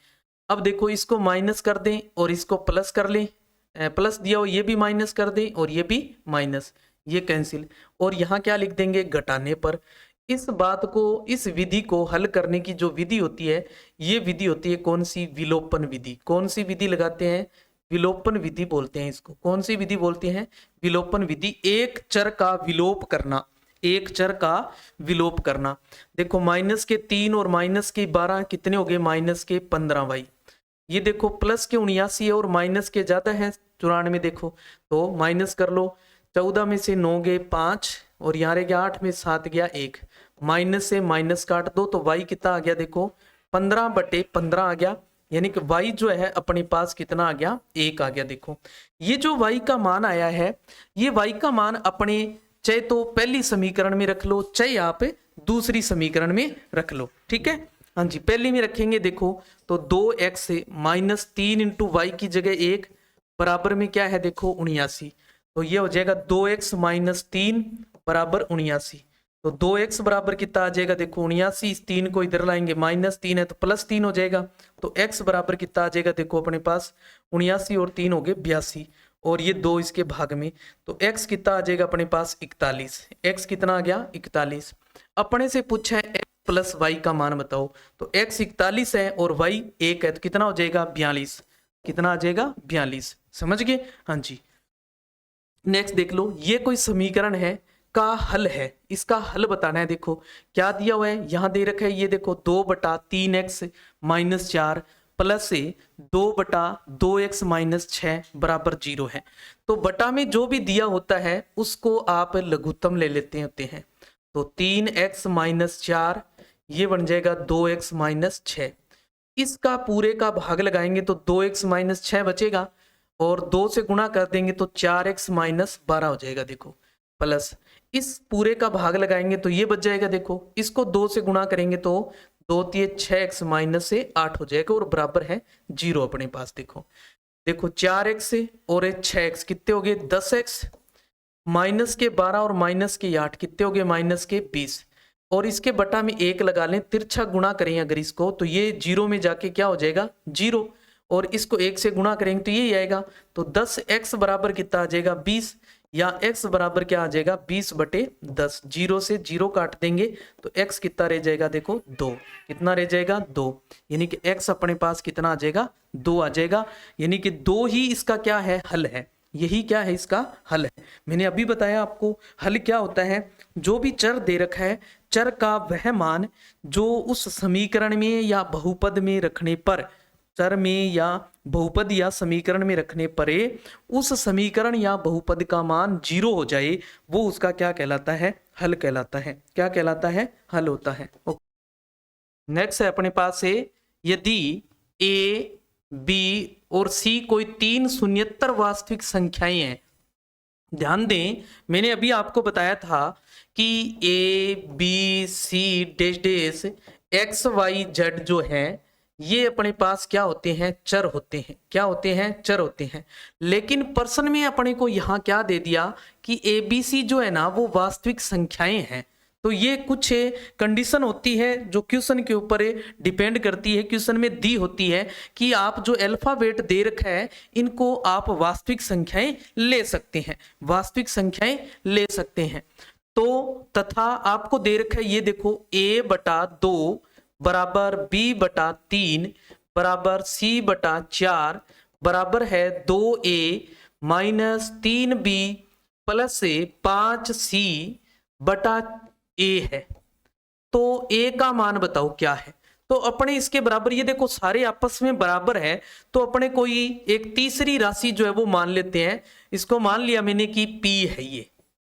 अब देखो इसको माइनस कर दें और इसको प्लस कर लें, प्लस दिया हो ये भी माइनस कर दें और ये भी माइनस, ये कैंसिल, और यहाँ क्या लिख देंगे, घटाने पर। इस बात को, इस विधि को हल करने की जो विधि होती है, ये विधि होती है कौन सी, विलोपन विधि। कौन सी विधि लगाते हैं, विलोपन विधि बोलते हैं इसको। कौन सी विधि बोलते हैं, विलोपन विधि। एक चर का विलोप करना, एक चर का विलोप करना। देखो माइनस के 3 और माइनस के 12 कितने हो गए, माइनस के 15y। ये देखो प्लस के 79 है और माइनस के ज्यादा है 94। देखो तो माइनस कर लो, 14 में से 9 गए 5 और यहाँ रह गया 8 में 7 गया 1, माइनस से माइनस काट दो तो y कितना आ गया, देखो 15/15 आ गया, यानी कि y जो है अपने पास कितना आ गया, 1 आ गया। देखो ये जो y का मान आया है, ये y का मान अपने चाहे तो पहली समीकरण में रख लो चाहे आप दूसरी समीकरण में रख लो। ठीक है, हाँ जी, पहली में रखेंगे देखो तो 2x से माइनस 3 इंटू वाई की जगह 1 बराबर में क्या है, देखो 79। तो ये हो जाएगा 2x माइनस 3 बराबर 79। तो 2x बराबर कितना आ जाएगा, देखो 79। इस 3 को इधर लाएंगे, माइनस 3 है तो प्लस 3 हो जाएगा। तो x बराबर कितना आ जाएगा, देखो अपने पास 79 और 3 हो गए 82 और ये 2 इसके भाग में, तो x कितना आ जाएगा अपने पास 41। x कितना आ गया, 41। अपने से पूछा है x प्लस वाई का मान बताओ, तो x 41 है और y 1 है तो कितना हो जाएगा, 42। कितना आ जाएगा, 42। समझ गए, हाँ जी। नेक्स्ट देख लो, ये कोई समीकरण है का हल है, इसका हल बताना है। देखो क्या दिया हुआ है, यहां दे रखा है, ये देखो 2/3x माइनस 4 प्लस से 2/2x माइनस 6 बराबर 0 है। तो बटा में जो भी दिया होता है उसको आप लघुत्तम ले लेते होते हैं। तो 3x माइनस 4 ये बन जाएगा 2x माइनस 6। इसका पूरे का भाग लगाएंगे तो 2x माइनस 6 बचेगा और 2 से गुणा कर देंगे तो 4x माइनस 12 हो जाएगा। देखो प्लस इस पूरे का भाग लगाएंगे तो ये बच जाएगा। देखो इसको 2 से गुणा करेंगे तो 2 3 6x माइनस से 8 हो जाएगा और बराबर है 0 अपने पास। देखो देखो 4x से और 6x कितने हो गए, 10x माइनस के 12 और माइनस के 8 कितने हो गए, माइनस के 20 और इसके बटा में 1 लगा लें, तिरछा गुणा करें अगर इसको तो ये 0 में जाके क्या हो जाएगा, 0 और इसको 1 से गुणा करेंगे तो ये आएगा। तो 10x बराबर कितना आ जाएगा, 20 या x बराबर क्या आ जाएगा, 20/10। 0 से 0 काट देंगे तो x कितना रह जाएगा, देखो 2। कितना रह जाएगा, 2, यानी कि x अपने पास कितना आ जाएगा, 2 आ जाएगा। यानी कि 2 ही इसका क्या है, हल है। यही क्या है, इसका हल है। मैंने अभी बताया आपको हल क्या होता है। जो भी चर दे रखा है, चर का वह मान जो उस समीकरण में या बहुपद में रखने पर, चर में या बहुपद या समीकरण में रखने पर उस समीकरण या बहुपद का मान 0 हो जाए, वो उसका क्या कहलाता है, हल कहलाता है। क्या कहलाता है, हल होता है। नेक्स्ट है अपने पास है, यदि a, b और c कोई 3 शून्येतर वास्तविक संख्याएं हैं। ध्यान दें, मैंने अभी आपको बताया था कि a, b, c dash dash x, y, z जो है ये अपने पास क्या होते हैं, चर होते हैं। क्या होते हैं, चर होते हैं। लेकिन प्रश्न में अपने को यहाँ क्या दे दिया कि ABC जो है ना वो वास्तविक संख्याएं हैं। तो ये कुछ कंडीशन होती है जो क्वेश्चन के ऊपर डिपेंड करती है, क्वेश्चन में दी होती है कि आप जो अल्फाबेट दे रखा है इनको आप वास्तविक संख्याएं ले सकते हैं, वास्तविक संख्याएं ले सकते हैं। तो तथा आपको दे रखा है, ये देखो a/2 बराबर b/3 बराबर सी बटा 4 बराबर है 2a माइनस 3b प्लस से 5c बटा a है। तो a का मान बताओ क्या है। तो अपने इसके बराबर, ये देखो सारे आपस में बराबर है, तो अपने कोई एक तीसरी राशि जो है वो मान लेते हैं। इसको मान लिया मैंने कि p है।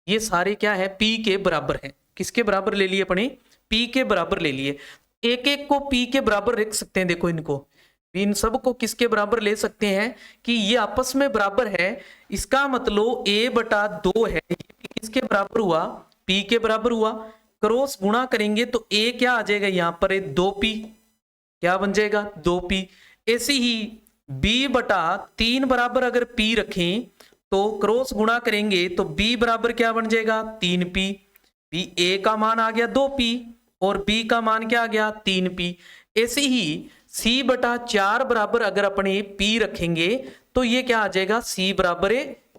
ये सारे क्या है, p के बराबर है। किसके बराबर ले लिए अपने, p के बराबर ले लिए। एक एक को p के बराबर रख सकते हैं। देखो इनको, इन सब को किसके बराबर ले सकते हैं कि ये आपस में बराबर है। इसका मतलब a बटा 2 है, ये किसके बराबर हुआ, p के बराबर हुआ। क्रॉस गुणा करेंगे तो a क्या आ जाएगा, यहाँ पर 2p, क्या बन जाएगा 2p। ऐसे ही b बटा 3 बराबर अगर p रखें तो क्रॉस गुणा करेंगे तो b बराबर क्या बन जाएगा 3p। b a का मान आ गया 2p और b का मान क्या आ गया 3p। ऐसे ही c बटा 4 बराबर अगर अपने p रखेंगे तो ये क्या आ जाएगा, c बराबर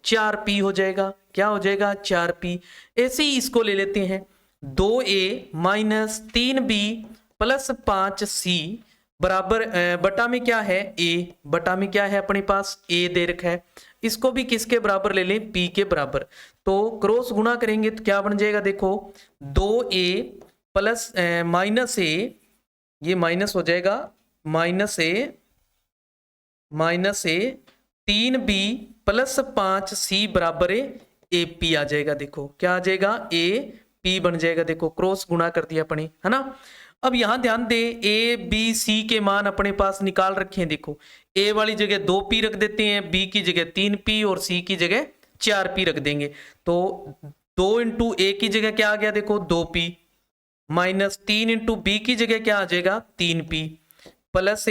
4p हो जाएगा। क्या हो जाएगा 4p। ऐसे ही इसको ले लेते हैं 2a minus 3b plus 5c बराबर बटा में क्या है a, बटा में क्या है अपने पास a दे रखा है। इसको भी किसके बराबर ले लें, p के बराबर। तो क्रॉस गुणा करेंगे तो क्या बन जाएगा, देखो 2a प्लस माइनस a, ये माइनस हो जाएगा, माइनस ए 3b प्लस 5c बराबर ap आ जाएगा। देखो क्या आ जाएगा, ap बन जाएगा। देखो क्रॉस गुणा कर दिया अपने, है ना। अब यहां ध्यान दे, a b c के मान अपने पास निकाल रखे हैं। देखो a वाली जगह 2p रख देते हैं, b की जगह 3p और c की जगह 4p रख देंगे। तो 2 इंटू a की जगह क्या आ गया, देखो 2p माइनस 3 इंटू b की जगह क्या आ जाएगा 3p प्लस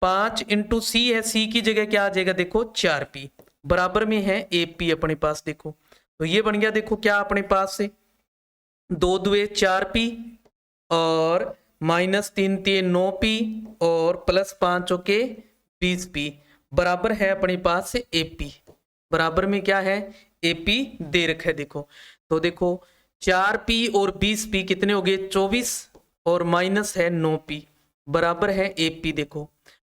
5 इंटू सी है, सी की जगह क्या आ जाएगा, देखो 4p बराबर में है ap अपने पास। देखो तो ये बन गया, देखो क्या अपने पास से 2 दुए 4p और माइनस 3 3 9p और प्लस 5 ओके 20p बराबर है अपने पास से ap। बराबर में क्या है ap दे रखा है। देखो तो देखो 4p और 20p कितने हो गए 24 और माइनस है 9p बराबर है ap। देखो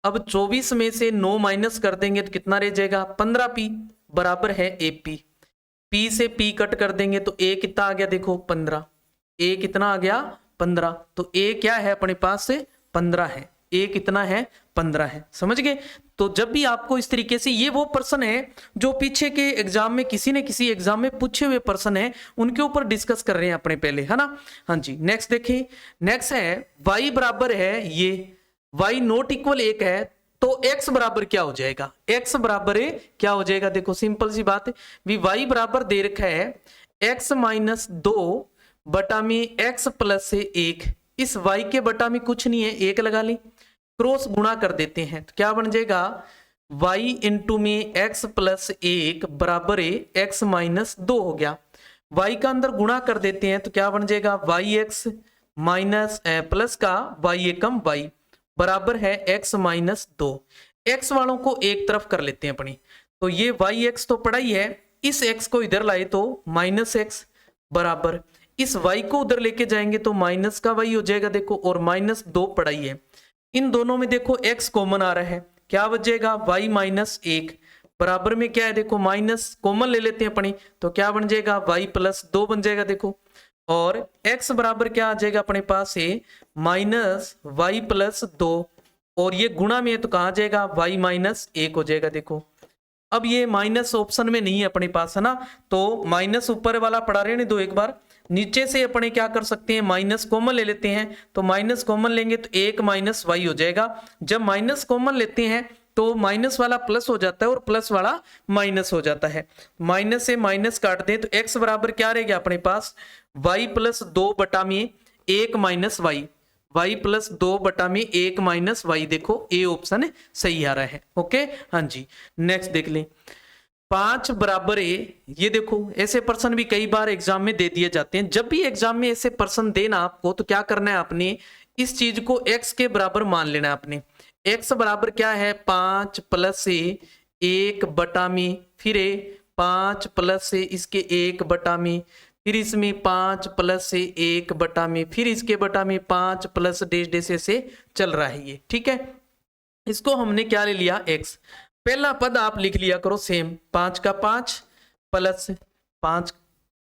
अब 24 में से 9 माइनस कर देंगे तो कितना रह जाएगा 15p बराबर है ap। p से p कट कर देंगे तो a कितना आ गया, देखो 15, a कितना आ गया 15। तो a क्या है अपने पास से 15 है, a कितना है 15 है। समझ गए। तो जब भी आपको इस तरीके से, ये वो प्रश्न है जो पीछे के एग्जाम में किसी न किसी एग्जाम में पूछे हुए प्रश्न है, उनके ऊपर डिस्कस कर रहे हैं अपने पहले, है ना। हाँ जी नेक्स्ट देखिए, नेक्स्ट है y बराबर है ये y नॉट इक्वल 1 है तो x बराबर क्या हो जाएगा, x बराबर क्या हो जाएगा। देखो सिंपल सी बात है, y बराबर दे रखा है x माइनस 2 बटा में x प्लस से 1। इस y के बटा में कुछ नहीं है, 1 लगा ली, क्रॉस गुणा कर देते हैं तो क्या बन जाएगा y इंटू में x प्लस 1 बराबर x माइनस 2 हो गया। y का अंदर गुणा कर देते हैं तो क्या बन जाएगा yx माइनस प्लस का y एकम y बराबर है x माइनस 2। x वालों को एक तरफ कर लेते हैं अपनी, तो ये yx तो पड़ा ही है, इस x को इधर लाए तो माइनस x बराबर इस y को उधर लेके जाएंगे तो माइनस का y हो जाएगा। देखो और माइनस 2 पड़ा ही है, इन दोनों में देखो x कॉमन आ रहा है, क्या बचेगा y माइनस 1 बराबर में क्या है, देखो माइनस कॉमन ले लेते हैं अपनी तो क्या बन जाएगा y प्लस 2 बन जाएगा। देखो और x बराबर क्या आ जाएगा अपने पास से माइनस y प्लस 2 और ये गुणा में है तो कहाँ जाएगा y माइनस 1 हो जाएगा। देखो अब ये माइनस ऑप्शन में नहीं है अपने पास, है ना, तो माइनस ऊपर वाला पढ़ा रहने दो एक बार। नीचे से अपने क्या कर सकते हैं, माइनस कॉमन ले लेते हैं, तो माइनस कॉमन लेंगे तो 1 माइनस वाई हो जाएगा। जब माइनस कॉमन लेते हैं तो माइनस वाला प्लस हो जाता है और प्लस वाला माइनस हो जाता है। माइनस से माइनस काट दें तो x बराबर क्या रहेगा अपने पास y प्लस 2 बटा में 1 माइनस वाई, y प्लस 2 बटा में 1 माइनस वाई। देखो ए ऑप्शन सही आ रहा है। ओके हाँ जी नेक्स्ट देख लें 5 बराबर ए। ये देखो ऐसे प्रश्न भी कई बार एग्जाम में दे दिए जाते हैं। जब भी एग्जाम में ऐसे प्रश्न देना आपको तो क्या करना है, आपने इस चीज को x के बराबर मान लेना है। आपने x बराबर क्या है 5 प्लस से 1 बटा में, फिर 5 प्लस से इसके 1 बटा में, फिर इसमें 5 प्लस से 1 बटा में, फिर इसके बटा में 5 प्लस डैश डैश से चल रहा है ये, ठीक है। इसको हमने क्या ले लिया x। पहला पद आप लिख लिया करो सेम, 5 का 5 प्लस 5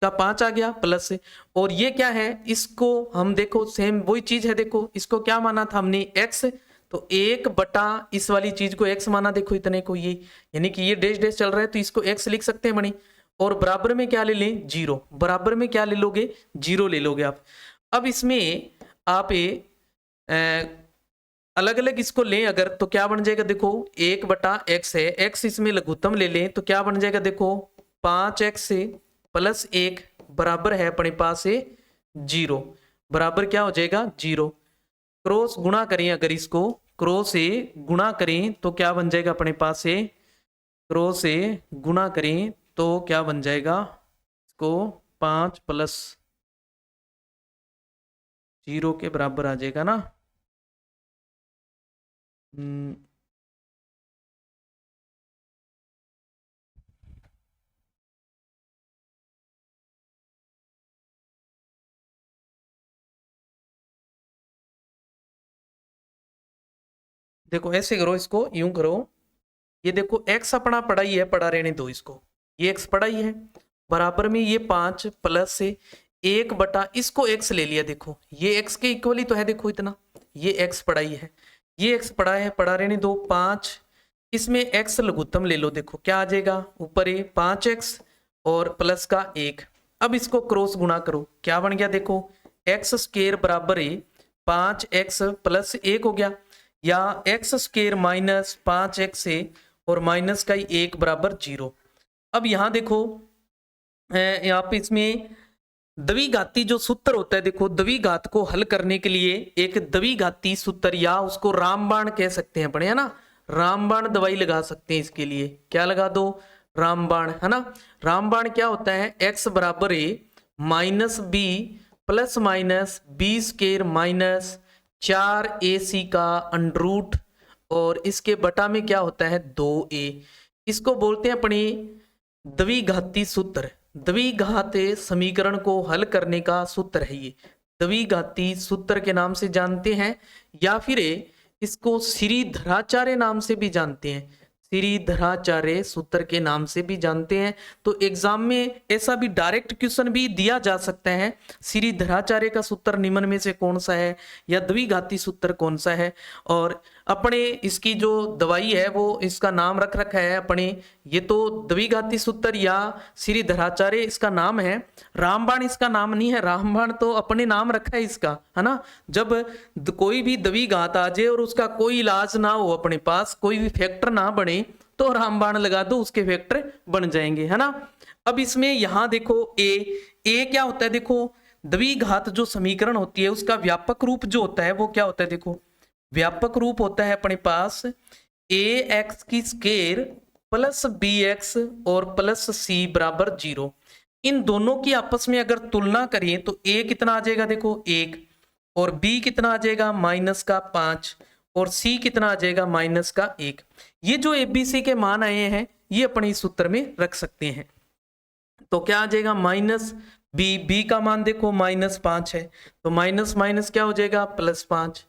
का 5 आ गया प्लस से, और ये क्या है, इसको हम देखो सेम वही चीज है, देखो इसको क्या माना था हमने x, तो 1 बटा इस वाली चीज को x माना, देखो इतने को, ये यानी कि ये डैश डैश चल रहा है तो इसको x लिख सकते हैं बनी, और बराबर में क्या ले लें, 0। बराबर में क्या ले लोगे, 0 ले लोगे आप। अब इसमें आप अलग अलग इसको लें अगर, तो क्या बन जाएगा, देखो 1 बटा x है, x इसमें लघुत्तम ले लें तो क्या बन जाएगा, देखो 5x से प्लस 1 बराबर है अपने पास है 0, बराबर क्या हो जाएगा 0। क्रॉस गुणा करें अगर, इसको क्रॉस से गुणा करें तो क्या बन जाएगा अपने पास से, क्रॉस से गुणा करें तो क्या बन जाएगा, इसको 5 प्लस 0 के बराबर आ जाएगा ना। देखो ऐसे करो, इसको यूं करो, ये देखो x अपना पड़ा ही है, पड़ा रहने दो इसको, ये x पड़ा ही है, बराबर में ये 5 प्लस से 1 बटा इसको x ले लिया, देखो ये x के इक्वल ही तो है, देखो इतना, ये x पड़ा ही है, ये x पड़ा है, पड़ा रहने दो 5, इसमें x लघुत्तम ले लो, देखो क्या आ जाएगा, ऊपर ये 5x और प्लस का 1। अब इसको क्रॉस गुणा करो, क्या बन गया, देखो x स्क्वायर बराबर है 5x प्लस 1 हो गया, या एक्स स्क्वायर माइनस 5x से और माइनस का ही 1 बराबर 0। अब यहां देखो यहाँ पे इसमें द्विघाती जो सूत्र होता है, देखो द्विघात को हल करने के लिए एक द्विघाती सूत्र, या उसको रामबाण कह सकते हैं अपने, है ना, रामबाण दवाई लगा सकते हैं इसके लिए, क्या लगा दो, रामबाण, है ना। रामबाण क्या होता है, x बराबर है minus B plus minus B square minus 4ac का अंडरूट, और इसके बटा में क्या होता है 2a। इसको बोलते हैं अपनी द्विघाती सूत्र, द्विघाती समीकरण को हल करने का सूत्र है ये, द्विघाती सूत्र के नाम से जानते हैं, या फिर इसको श्रीधराचार्य नाम से भी जानते हैं, श्रीधराचार्य सूत्र के नाम से भी जानते हैं। तो एग्जाम में ऐसा भी डायरेक्ट क्वेश्चन भी दिया जा सकता है, श्रीधराचार्य का सूत्र निम्न में से कौन सा है, या द्विघाती सूत्र कौन सा है, और अपने इसकी जो दवाई है वो इसका नाम रख रखा है अपने, ये तो द्विघाती सूत्र या श्रीधराचार्य इसका नाम है, रामबाण इसका नाम नहीं है, रामबाण तो अपने नाम रखा है इसका, है ना। जब कोई भी द्विघात आ जाए और उसका कोई इलाज ना हो, अपने पास कोई भी फैक्टर ना बने, तो रामबाण लगा दो, उसके फैक्टर बन जाएंगे, है ना। अब इसमें यहां देखो ए क्या होता है, देखो द्विघात जो समीकरण होती है उसका व्यापक रूप जो होता है वो क्या होता है, देखो व्यापक रूप होता है अपने पास ax की स्क्वायर प्लस bx और प्लस c बराबर 0। इन दोनों की आपस में अगर तुलना करिए तो a कितना आ जाएगा, देखो 1, और b कितना आ जाएगा माइनस का 5, और c कितना आ जाएगा माइनस का 1। ये जो abc के मान आए हैं ये अपने इस सूत्र में रख सकते हैं। तो क्या आ जाएगा माइनस b का मान देखो माइनस 5 है, तो माइनस माइनस क्या हो जाएगा प्लस 5,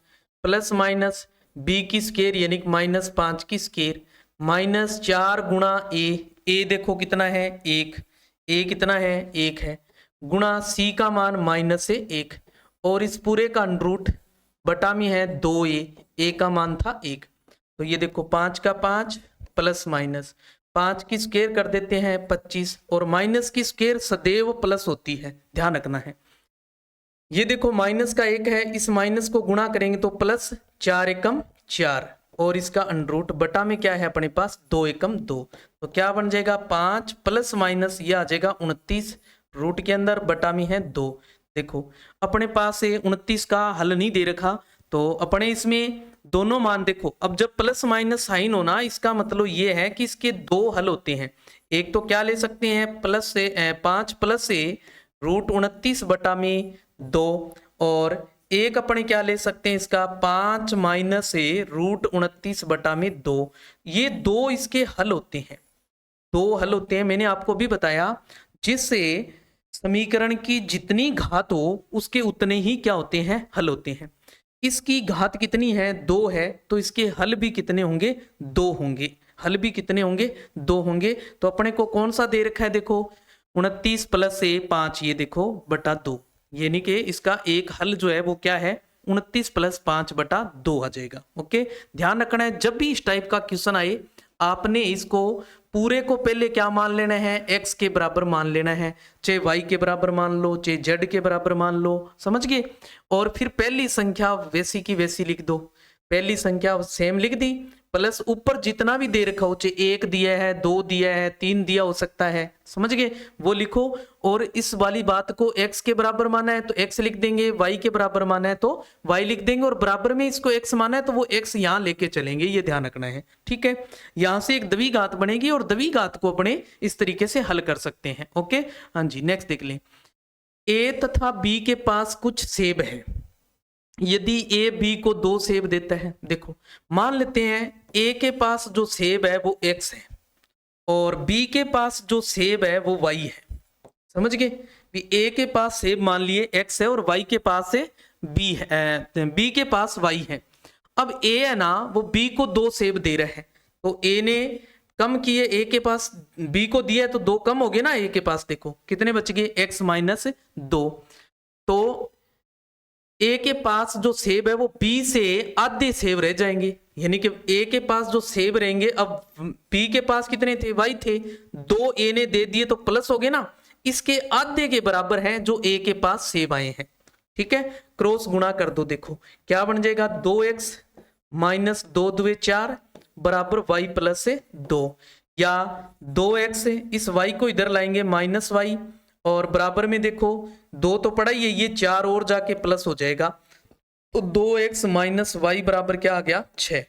प्लस माइनस b की स्क्वायर यानी माइनस 5 की स्क्वायर, माइनस 4 गुणा a देखो कितना है 1, a कितना है 1 है, गुणा c का मान माइनस से 1, और इस पूरे का अंडरूट बटा में है 2a का मान था 1। तो ये देखो 5 का 5 प्लस माइनस 5 की स्क्वायर कर देते हैं 25, और माइनस की स्क्वायर सदैव प्लस होती है, ध्यान रखना है। ये देखो माइनस का 1 है, इस माइनस को गुणा करेंगे तो प्लस 4 एकम 4, और इसका अंडरूट बटा में क्या है अपने पास 2 एकम 2, तो क्या बन जाएगा 5 प्लस माइनस ये आ जाएगा 29, रूट के अंदर बटा में है 2। देखो अपने पास से 29 का हल नहीं दे रखा, तो अपने इसमें दोनों मान देखो, अब जब प्लस माइनस साइन होना इसका मतलब ये है कि इसके दो हल होते हैं। एक तो क्या ले सकते हैं प्लस से 5 प्लस से रूट 29 बटा में 2, और एक अपने क्या ले सकते हैं इसका 5 माइनस से रूट 29 बटा में 2। ये दो इसके हल होते हैं, दो हल होते हैं, मैंने आपको भी बताया, जिससे समीकरण की जितनी घात हो उसके उतने ही क्या होते हैं हल होते हैं। इसकी घात कितनी है, 2 है, तो इसके हल भी कितने होंगे, 2 होंगे। हल भी कितने होंगे, 2 होंगे। तो अपने को कौन सा दे रखा है, देखो 29 प्लस से 5, ये देखो बटा 2, यानी कि इसका एक हल जो है वो क्या है, 29 प्लस 5 बटा 2 आ जाएगा। ओके, ध्यान रखना है जब भी इस टाइप का क्वेश्चन आए आपने इसको पूरे को पहले क्या मान लेना है, x के बराबर मान लेना है, चाहे y के बराबर मान लो, चाहे z के बराबर मान लो, समझ गए। और फिर पहली संख्या वैसी की वैसी लिख दो, पहली संख्या सेम लिख दी, प्लस ऊपर जितना भी दे रखा हो, चाहे 1 दिया है, 2 दिया है, 3 दिया हो सकता है, समझ गए, वो लिखो। और इस वाली बात को x के बराबर माना है तो x लिख देंगे, y के बराबर माना है तो y लिख देंगे, और बराबर में इसको x माना है तो वो x यहां लेके चलेंगे, ये ध्यान रखना है, ठीक है। यहां से एक द्विघात बनेगी और द्विघात को अपने इस तरीके से हल कर सकते हैं। ओके, हाँ जी, नेक्स्ट देख लें। a तथा b के पास कुछ सेब है, यदि a b को 2 सेब देता है, देखो मान लेते हैं a के पास जो सेब है वो x है और b के पास जो सेब है वो y है, समझ गए। a के पास सेब मान लिए x है और y के पास है b है, b के पास y है। अब a है ना, वो b को 2 सेब दे रहा है, तो a ने कम किए, a के पास b को दिया है तो 2 कम हो गए ना, a के पास देखो कितने बच गए, x माइनस 2। तो a के पास जो सेब है वो b से आधे सेब रह जाएंगे, यानी कि a के पास जो सेब रहेंगे, अब b के पास कितने थे, y थे, 2 a ने दे दिए तो प्लस हो गए ना, इसके आधे के बराबर है जो a के पास सेब आए हैं, ठीक है। क्रॉस गुणा कर दो, देखो क्या बन जाएगा, 2x माइनस 2 दुए 4 बराबर y प्लस 2, या 2x इस y को इधर लाएंगे माइनस y, और बराबर में देखो 2 तो पड़ा ही है, ये 4 और जाके प्लस हो जाएगा, तो 2x माइनस वाई बराबर क्या आ गया, 6।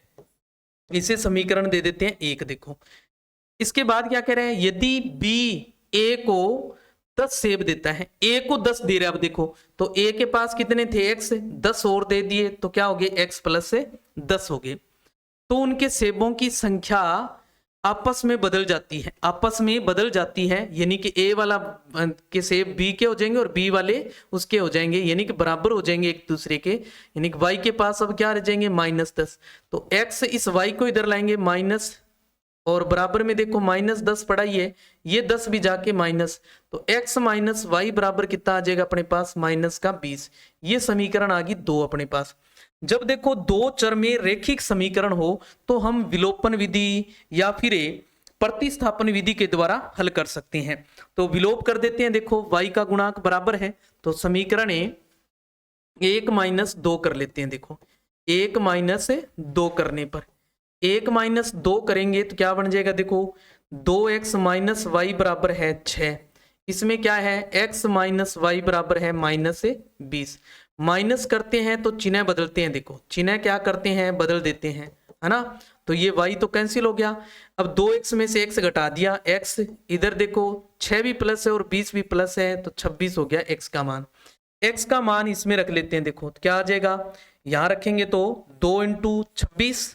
इसे समीकरण दे देते हैं 1। देखो इसके बाद क्या कह रहे हैं, यदि b a को 10 सेब देता है, a को 10 दे रहा है, अब देखो तो a के पास कितने थे, x, 10 और दे दिए तो क्या हो गए, x प्लस 10 हो गए। तो उनके सेबों की संख्या आपस में बदल जाती है, आपस में बदल जाती है, यानी कि a वाला के सेब b के हो जाएंगे और b वाले उसके हो जाएंगे, यानी कि बराबर हो जाएंगे एक दूसरे के, यानी कि y के पास अब क्या रह जाएंगे, -10। तो x इस y को इधर लाएंगे माइनस, और बराबर में देखो -10 पड़ा ही है, ये 10 भी जाके माइनस, तो x माइनस वाई बराबर कितना आ जाएगा अपने पास, -20। ये समीकरण आ गई 2 अपने पास। जब देखो 2 चर में रेखिक समीकरण हो तो हम विलोपन विधि या फिर प्रतिस्थापन विधि के द्वारा हल कर सकते हैं। तो विलोप कर देते हैं, देखो y का गुणांक बराबर है तो समीकरण 1 माइनस 2 कर लेते हैं। देखो 1 माइनस 2 करने पर 1 माइनस 2 करेंगे तो क्या बन जाएगा, देखो 2x माइनस वाई बराबर है 6। इसमें क्या है, x माइनस वाई बराबर है -20। माइनस करते हैं तो चिन्ह बदलते हैं, देखो चिन्ह क्या करते हैं, बदल देते हैं, है ना। तो ये y तो कैंसिल हो गया, अब 2x में से x घटा दिया, x इधर देखो 6 भी प्लस है और 20 भी प्लस है तो 26 हो गया x का मान। x का मान इसमें रख लेते हैं, देखो तो क्या आ जाएगा, यहां रखेंगे तो 2 × 26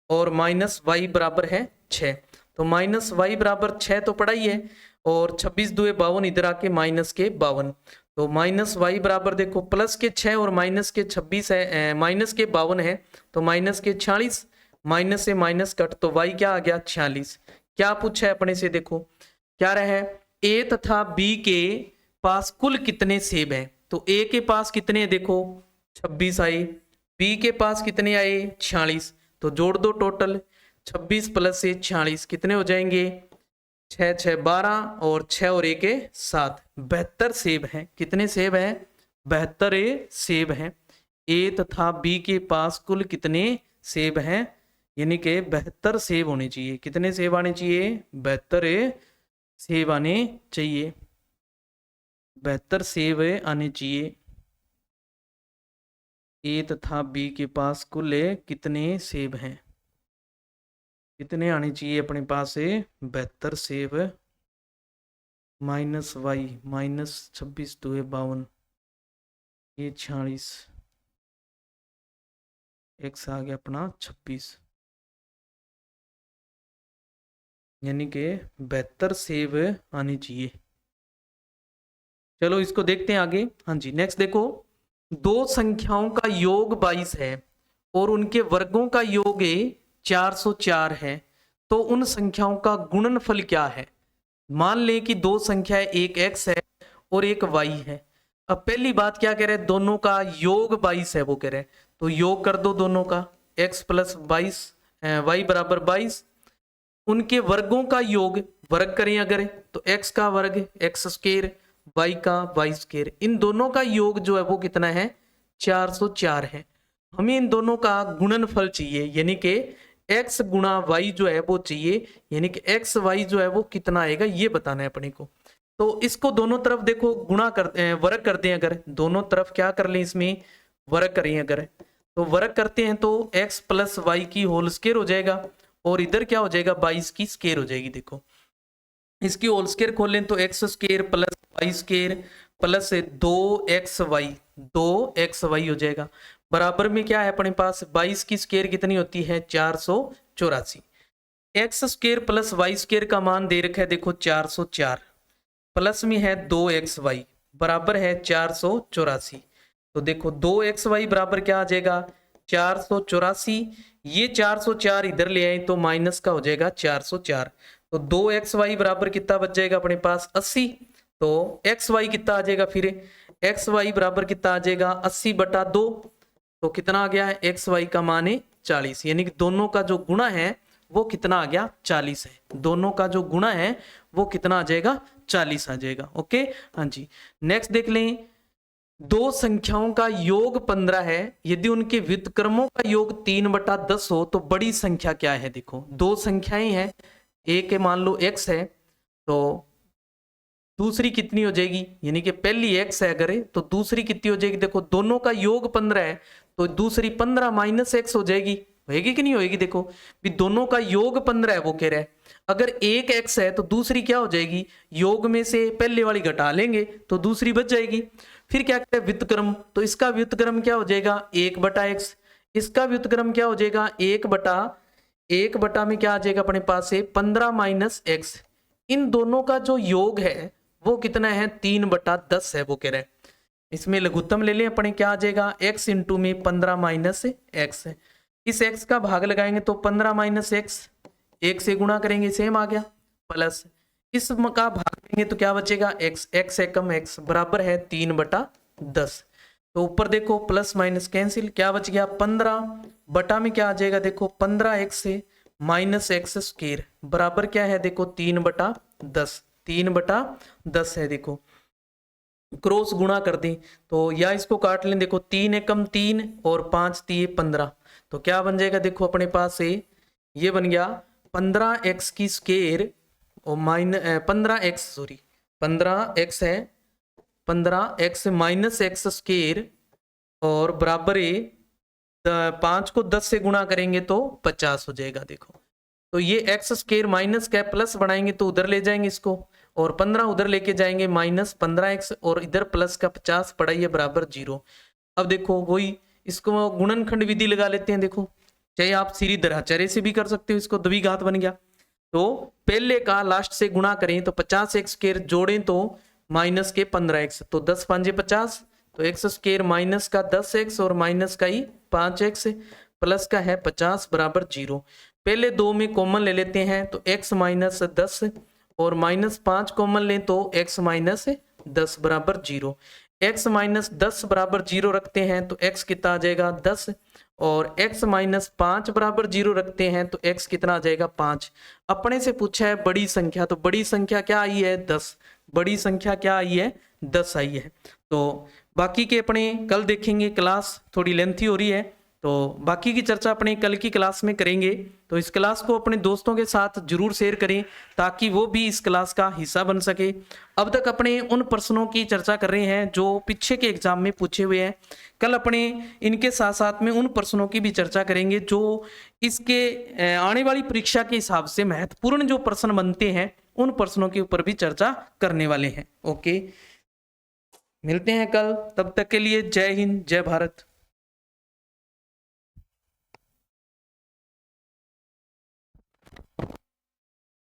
और माइनस वाई बराबर है 6, तो माइनस वाई बराबर 6 तो पड़ा ही है, और 26 दुए 52 इधर आके माइनस के 52, तो माइनस वाई बराबर देखो प्लस के 6 और माइनस के 26 है, माइनस के 52 है तो माइनस के 46, माइनस से माइनस कट तो वाई क्या आ गया 46। क्या पूछा है अपने से, देखो क्या रहा है, ए तथा बी के पास कुल कितने सेब हैं, तो ए के पास कितने हैं, देखो 26 आए, बी के पास कितने आए 46, तो जोड़ दो टोटल 26 प्लस से 46 कितने हो जाएंगे, 6 6 12 और 6 और 1 7, 72 सेब हैं। कितने सेब हैं, 72 सेब हैं। ए तथा बी के पास कुल कितने सेब हैं, यानी कि 72 सेब होने चाहिए। कितने सेब आने चाहिए, 72 सेब आने चाहिए, 72 सेब आने चाहिए। ए तथा बी के पास कुल कितने सेब हैं, कितने आने चाहिए अपने पास, 72 सेब, माइनस वाई माइनस 26 2 52, ये 46, एक्स आ गया अपना 26, यानी कि 72 सेब आने चाहिए। चलो इसको देखते हैं आगे। हाँ जी, नेक्स्ट देखो, दो संख्याओं का योग 22 है और उनके वर्गों का योग 404 है, तो उन संख्याओं का गुणनफल क्या है? मान लें कि दो संख्याएं, एक x है और एक y है। अब पहली बात क्या कह रहे हैं, दोनों का योग 22 है वो कह रहे हैं, तो योग कर दो दोनों का, x प्लस 22 y बराबर 22। उनके वर्गों का योग, वर्ग करें अगर तो x का वर्ग x स्क्वायर, y का y स्क्वायर, इन दोनों का योग जो है वो कितना है, 404 है। हमें इन दोनों का गुणनफल चाहिए, यानी कि x गुणा y जो है वो चाहिए, यानी कि x y जो है वो कितना आएगा ये बताना है अपने को। तो इसको दोनों तरफ देखो गुणा करते, वर्ग करते हैं, अगर दोनों तरफ क्या कर लें, इसमें वर्ग करें अगर, तो वर्ग करते हैं तो x प्लस वाई की होल स्क्वायर हो जाएगा और इधर क्या हो जाएगा, 22 की स्क्वायर हो जाएगी। देखो इसकी होल स्क्वायर खोल लें तो x square plus Y square plus 2xy हो जाएगा। बराबर में क्या है अपने पास, 22 की स्क्वायर कितनी होती है, 484। X square plus Y square का मान दे रखा है देखो 404, प्लस में है 2xy बराबर है 484। तो देखो 2xy बराबर क्या आ जाएगा, 484। ये 404 इधर ले आए तो माइनस का हो जाएगा 404, तो 2xy बराबर कितना बच जाएगा अपने पास, 80। तो xy कितना आ जाएगा, फिर xy बराबर कितना आ जाएगा, 80/2। तो कितना आ गया है, xy का मान है 40, यानी कि दोनों का जो गुणा है वो कितना आ गया, 40 है। दोनों का जो गुणा है वो कितना आ जाएगा, 40 आ जाएगा। ओके हाँ जी, नेक्स्ट देख लें, दो संख्याओं का योग 15 है, यदि उनके व्युत्क्रमों का योग 3/10 हो तो बड़ी संख्या क्या है। देखो दो संख्याएं हैं, एक मान लो x है तो दूसरी कितनी हो जाएगी, यानी कि पहली x है अगर तो दूसरी कितनी हो जाएगी, देखो दोनों का योग 15 है तो दूसरी 15 माइनस x हो जाएगी, होएगी कि नहीं होएगी। देखो भी दोनों का योग 15 है वो कह रहा है, अगर एक x है तो दूसरी क्या हो जाएगी, योग में से पहले वाली घटा लेंगे तो दूसरी बच जाएगी। फिर क्या कहते हैं व्युत्क्रम, तो इसका व्युत्क्रम क्या हो जाएगा, 1/x, इसका व्युत्क्रम क्या हो जाएगा, 1/1 में क्या आ जाएगा अपने पास से 15 माइनस x। इन दोनों का जो योग है वो कितना है, 3/10 है वो कह रहे हैं। इसमें लघुत्तम ले लें अपने, क्या आ जाएगा, x इंटू में 15 माइनस x है। इस x का भाग लगाएंगे तो 15 माइनस x, 1 से गुणा करेंगे सेम आ गया, प्लस इस का भाग देंगे तो क्या बचेगा, x एकम x बराबर है 3/10। तो ऊपर देखो प्लस माइनस कैंसिल, क्या बच गया 15 बटा में क्या आ जाएगा, देखो 15x से माइनस x स्क्वायर बराबर क्या है, देखो 3/10, 3/10 है। देखो क्रॉस गुणा कर दें तो या इसको काट लें, देखो 3 एकम 3 और 5 3 15, तो क्या बन जाएगा, देखो अपने पास से ये बन गया 15x की स्क्वायर और माइनस 15x है, 15x माइनस x स्क्वायर और बराबर 5 को 10 से गुणा करेंगे तो 50 हो जाएगा। देखो तो ये x स्क्वायर माइनस का प्लस बढ़ाएंगे तो उधर ले जाएंगे इसको, और 15 उधर लेके जाएंगे माइनस 15x और इधर प्लस का 50 पढ़ाइए बराबर 0। अब देखो वही इसको गुणनखंड विधि लगा लेते हैं। देखो चाहे आप सीधी दराचार्य से भी कर सकते हो, इसको द्विघात बन गया तो पहले का लास्ट से गुणा करें तो 50x स्क्वायर जोड़ें तो माइनस के 15x, तो 10 5 50, तो x स्क्वायर माइनस का 10x और माइनस का ही 5x प्लस का है 50 बराबर 0। पहले दो में कॉमन ले लेते हैं तो x माइनस 10 और माइनस 5 कॉमन लें तो x माइनस 10 बराबर 0। x माइनस 10 बराबर 0 रखते हैं तो x कितना आ जाएगा 10, और x माइनस 5 बराबर 0 रखते हैं तो x कितना आ जाएगा 5। अपने से पूछा है बड़ी संख्या, तो बड़ी संख्या क्या आई है 10, बड़ी संख्या क्या आई है 10 आई है। तो बाकी के अपने कल देखेंगे, क्लास थोड़ी लेंथी हो रही है तो बाकी की चर्चा अपने कल की क्लास में करेंगे। तो इस क्लास को अपने दोस्तों के साथ जरूर शेयर करें ताकि वो भी इस क्लास का हिस्सा बन सके। अब तक अपने उन प्रश्नों की चर्चा कर रहे हैं जो पीछे के एग्जाम में पूछे हुए हैं, कल अपने इनके साथ साथ में उन प्रश्नों की भी चर्चा करेंगे जो इसके आने वाली परीक्षा के हिसाब से महत्वपूर्ण जो प्रश्न बनते हैं उन प्रश्नों के ऊपर भी चर्चा करने वाले हैं। ओके, मिलते हैं कल, तब तक के लिए जय हिंद जय भारत।